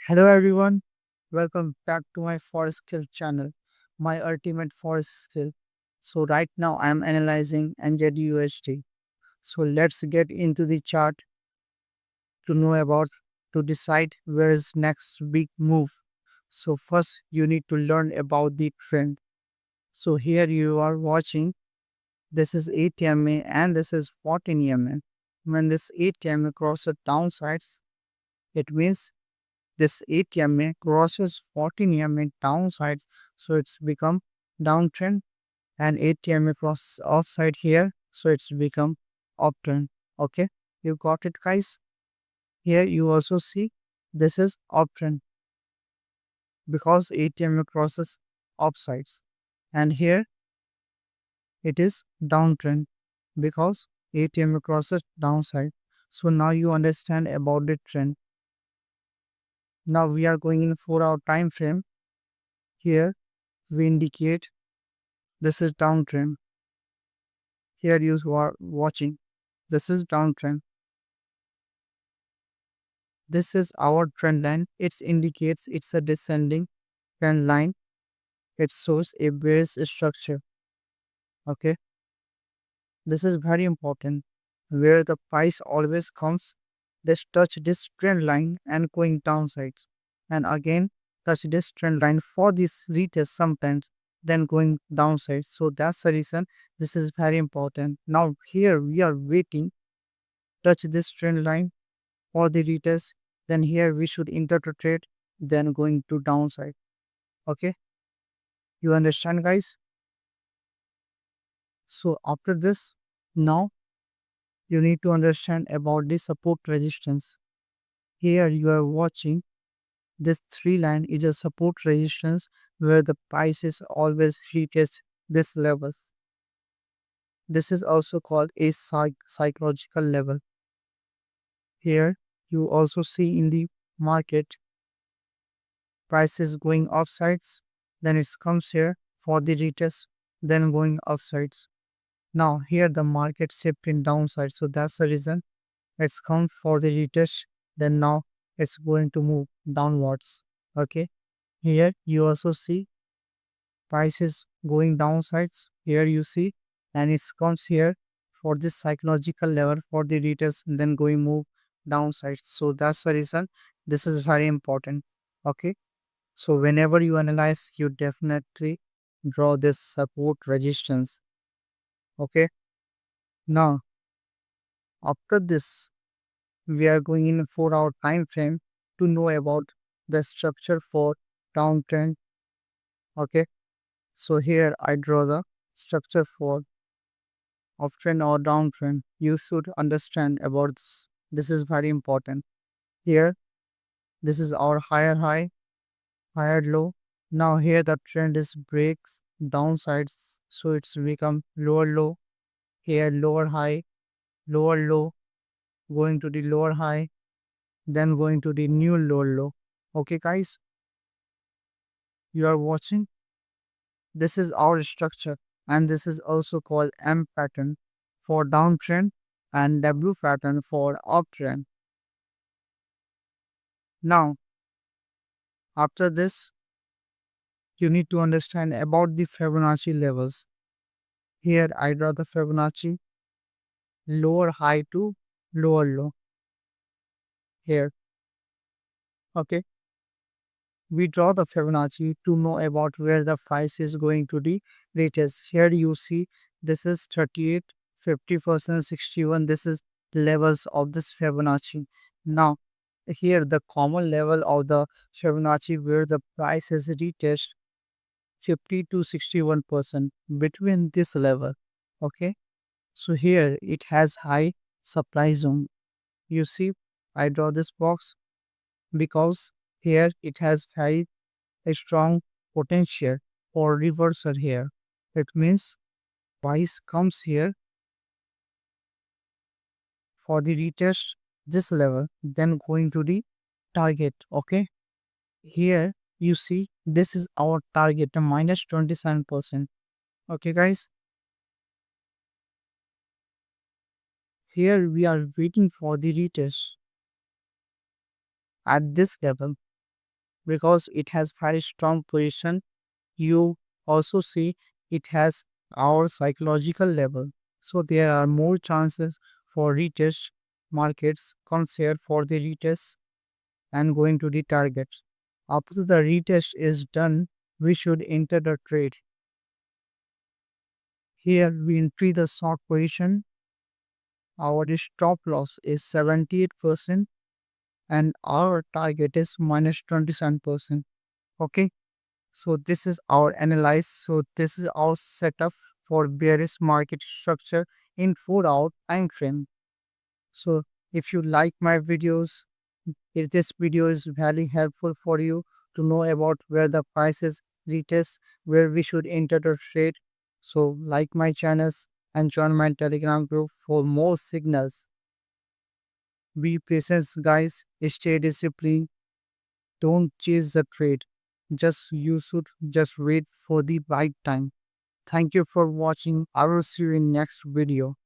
Hello everyone, welcome back to my Forex Skill channel, my ultimate Forex skill. So right now I am analyzing NZUSD. So let's get into the chart to know about to decide where is next big move. So first you need to learn about the trend. So here you are watching, this is 8 EMA and this is 14 EMA. When this 8 EMA crosses downsides, it means this 8 EMA crosses 14 EMA downside, so it's become downtrend, and 8 EMA crosses offside here, so it's become uptrend. Okay, you got it, guys. Here you also see this is uptrend because 8 EMA crosses upsides, and here it is downtrend because 8 EMA crosses downside. So now you understand about the trend. Now we are going in 4-hour time frame. Here we indicate this is downtrend. Here you are watching. This is downtrend. This is our trend line. It indicates it's a descending trend line. It shows a bearish structure. Okay. This is very important. Where the price always comes, this touch this trend line and going downside. And again touch this trend line for this retest sometimes, then going downside. So that's the reason this is very important. Now here we are waiting, touch this trend line for the retest, then here we should enter to trade, then going to downside. Okay, you understand, guys? So after this, now you need to understand about the support resistance. Here you are watching, this three line is a support resistance where the prices always retest this levels. This is also called a psychological level. Here you also see in the market prices going offsides, then it comes here for the retest, then going offsides. Now here the market shift in downside, so that's the reason it's come for the retest, then now it's going to move downwards. Okay, here you also see prices going downsides. Here you see, and it comes here for this psychological level for the retest, then going move downside. So that's the reason this is very important. Okay. So whenever you analyze, you definitely draw this support resistance. Okay. Now, after this, we are going in 4-hour time frame to know about the structure for downtrend. Okay. So here I draw the structure for uptrend or downtrend. You should understand about this. This is very important. Here, this is our higher high, higher low. Now here the trend is breaks downsides, so it's become lower low. Here lower high, lower low, going to the lower high, then going to the new lower low. Okay, guys, you are watching. This is our structure, and this is also called M pattern for downtrend and W pattern for uptrend. Now, after this, you need to understand about the Fibonacci levels. Here I draw the Fibonacci lower high to lower low. Here, okay, we draw the Fibonacci to know about where the price is going to the latest. Here you see this is 38, 50%, 61. This is levels of this Fibonacci. Now, here the common level of the Fibonacci where the price is retest 50 to 61% between this level. Okay, so here it has high supply zone. You see, I draw this box because here it has very a strong potential for reversal here. It means price comes here for the retest this level, then going to the target. Okay, here you see this is our target, the minus 27%. Okay, guys, here we are waiting for the retest at this level. because it has very strong position. You also see it has our psychological level. So there are more chances for retest markets considered for the retest and going to the target. After the retest is done, we should enter the trade. Here we enter the short position. Our stop loss is 78% and our target is minus 27%. Okay. So this is our analyze. So this is our setup for bearish market structure in 4 hour time frame. So if you like my videos, if this video is very helpful for you to know about where the price is retest, where we should enter the trade. So like my channels and join my telegram group for more signals. Be patient guys, stay disciplined, don't chase the trade. Just you should just wait for the right time. Thank you for watching. I will see you in next video.